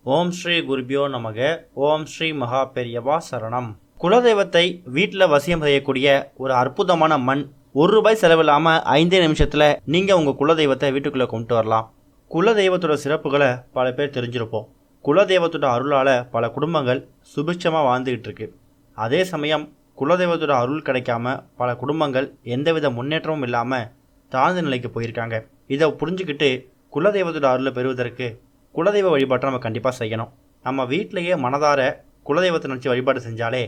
ஓம் ஸ்ரீ குருபியோ நமக. ஓம் ஸ்ரீ மகா பெரியவா சரணம். குலதெய்வத்தை வீட்டில் வசியம் செய்யக்கூடிய ஒரு அற்புதமான மண். ₹1 செலவில்லாமல் 5 நிமிஷத்தில் நீங்கள் உங்கள் குலதெய்வத்தை வீட்டுக்குள்ளே கொண்டு வரலாம். குலதெய்வத்தோட சிறப்புகளை பல பேர் தெரிஞ்சிருப்போம். குலதெய்வத்தோட அருளால் பல குடும்பங்கள் சுபிட்சமாக வாழ்ந்துக்கிட்டு இருக்கு. அதே சமயம் குலதெய்வத்தோட அருள் கிடைக்காம பல குடும்பங்கள் எந்தவித முன்னேற்றமும் இல்லாமல் தாழ்ந்த நிலைக்கு போயிருக்காங்க. இதை புரிஞ்சுக்கிட்டு குலதெய்வத்தோட அருளை பெறுவதற்கு குலதெய்வ வழிபாட்டை நம்ம கண்டிப்பாக செய்யணும். நம்ம வீட்டிலையே மனதார குலதெய்வத்தை நினச்சி வழிபாடு செஞ்சாலே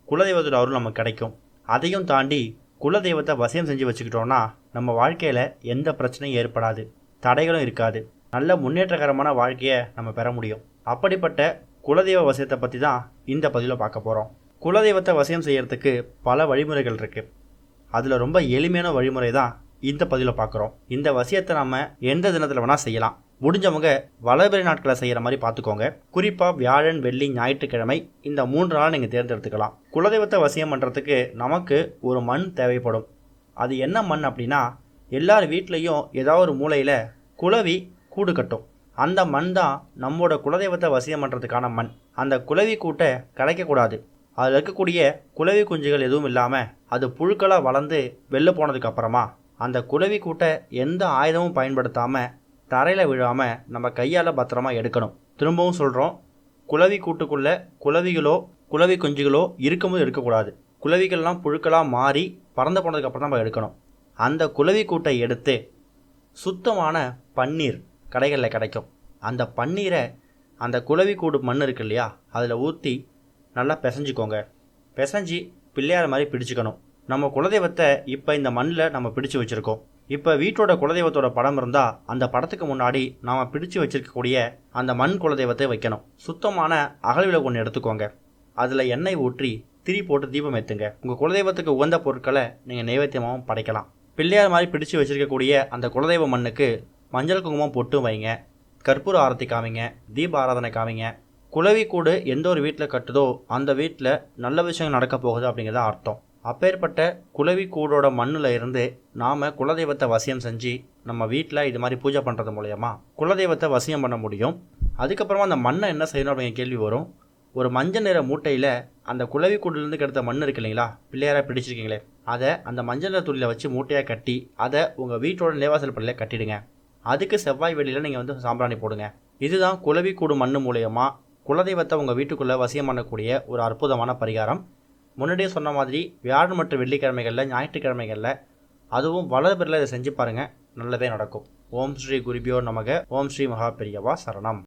குலதெய்வத்தோட அருள் நமக்கு கிடைக்கும். அதையும் தாண்டி குலதெய்வத்தை வசியம் செஞ்சு வச்சுக்கிட்டோன்னா நம்ம வாழ்க்கையில் எந்த பிரச்சனையும் ஏற்படாது, தடைகளும் இருக்காது, நல்ல முன்னேற்றகரமான வாழ்க்கையை நம்ம பெற முடியும். அப்படிப்பட்ட குலதெய்வ வசியத்தை பற்றி தான் இந்த பதிவில் பார்க்க போகிறோம். குலதெய்வத்தை வசியம் செய்கிறதுக்கு பல வழிமுறைகள் இருக்குது. அதில் ரொம்ப எளிமையான வழிமுறை தான் இந்த பதிவில் பார்க்குறோம். இந்த வசியத்தை நம்ம எந்த தினத்தில் வேணால் செய்யலாம். முடிஞ்சவங்க வளர்பிறை நாட்களை செய்கிற மாதிரி பார்த்துக்கோங்க. குறிப்பாக வியாழன், வெள்ளி, ஞாயிற்றுக்கிழமை இந்த 3 நாள் நீங்கள் தேர்ந்தெடுத்துக்கலாம். குலதெய்வத்தை வசியம் பண்ணுறதுக்கு நமக்கு ஒரு மண் தேவைப்படும். அது என்ன மண் அப்படின்னா, எல்லார் வீட்லேயும் ஏதாவது ஒரு மூலையில் குளவி கூடு கட்டும். அந்த மண் தான் நம்மளோட குலதெய்வத்தை வசியம் பண்ணுறதுக்கான மண். அந்த குளவி கூட்டை கலைக்கக்கூடாது. அதில் இருக்கக்கூடிய குளவி குஞ்சுகள் எதுவும் இல்லாமல் அது புழுக்களாக வளர்ந்து வெளில போனதுக்கப்புறமா அந்த குளவி கூட்டை எந்த ஆயுதமும் பயன்படுத்தாமல் தரையில் விழாமல் நம்ம கையால் பத்திரமா எடுக்கணும். திரும்பவும் சொல்கிறோம், குளவி கூட்டுக்குள்ளே குளவிகளோ குளவி குஞ்சுகளோ இருக்கும்போது எடுக்கக்கூடாது. குளவிகள்லாம் புழுக்களாக மாறி பறந்து போனதுக்கப்புறம் தான் நம்ம எடுக்கணும். அந்த குளவி கூட்டை எடுத்து சுத்தமான பன்னீர் கடைகளில் கிடைக்கும். அந்த பன்னீரை அந்த குளவி கூடு மண் இருக்கு இல்லையா, அதில் ஊற்றி நல்லா பிசைஞ்சிக்கோங்க. பிசைஞ்சி பிள்ளையார் மாதிரி பிடிச்சிக்கணும். நம்ம குலதெய்வத்தை இப்போ இந்த மண்ணில் நம்ம பிடிச்சி வச்சுருக்கோம். இப்போ வீட்டோட குலதெய்வத்தோட படம் இருந்தால் அந்த படத்துக்கு முன்னாடி நாம் பிடிச்சி வச்சிருக்கக்கூடிய அந்த மண் குலதெய்வத்தை வைக்கணும். சுத்தமான அகல் விளக்கு ஒன்று எடுத்துக்கோங்க. அதில் எண்ணெய் ஊற்றி திரி போட்டு தீபம் ஏற்றுங்க. உங்கள் குலதெய்வத்துக்கு உகந்த பொருட்களை நீங்கள் நைவேத்தியமாகவும் படைக்கலாம். பிள்ளையார் மாதிரி பிடிச்சி வச்சிருக்கக்கூடிய அந்த குலதெய்வ மண்ணுக்கு மஞ்சள் குங்குமம் போட்டு வைங்க. கற்பூர ஆரத்தி காமிங்க, தீப ஆராதனை காமிங்க. குளவி கூடு எந்த ஒரு வீட்டில் கட்டுதோ அந்த வீட்டில் நல்ல விஷயம் நடக்க போகுது அப்படிங்கிறத அர்த்தம். அப்பேற்பட்ட குளவி கூடோட மண்ணில் இருந்து நாம் குலதெய்வத்தை வசியம் செஞ்சு நம்ம வீட்டில் இது மாதிரி பூஜை பண்ணுறது மூலயமா குலதெய்வத்தை வசியம் பண்ண முடியும். அதுக்கப்புறமா அந்த மண்ணை என்ன செய்யணும் அப்படிங்கிற கேள்வி வரும். ஒரு மஞ்சள் நிற மூட்டையில் அந்த குளவி கூட்டிலேருந்து கிடைத்த மண் இருக்கு இல்லைங்களா, பிள்ளையாராக பிடிச்சிருக்கீங்களே, அதை அந்த மஞ்சள் நிற துளியில் வச்சு மூட்டையாக கட்டி அதை உங்கள் வீட்டோட நிலைவாசல் படியில் கட்டிடுங்க. அதுக்கு செவ்வாய் வெளியில் நீங்கள் சாம்பிராணி போடுங்க. இதுதான் குளவி கூடு மண் மூலயமா குலதெய்வத்தை உங்கள் வீட்டுக்குள்ளே வசியம் பண்ணக்கூடிய ஒரு அற்புதமான பரிகாரம். முன்னாடியே சொன்ன மாதிரி வியாழன் மற்றும் வெள்ளிக்கிழமைகளில், ஞாயிற்றுக்கிழமைகளில், அதுவும் வளர்பிறையில் இதை செஞ்சு பாருங்கள், நல்லதே நடக்கும். ஓம் ஸ்ரீ குருபியோ நமக. ஓம் ஸ்ரீ மகா பெரியவா சரணம்.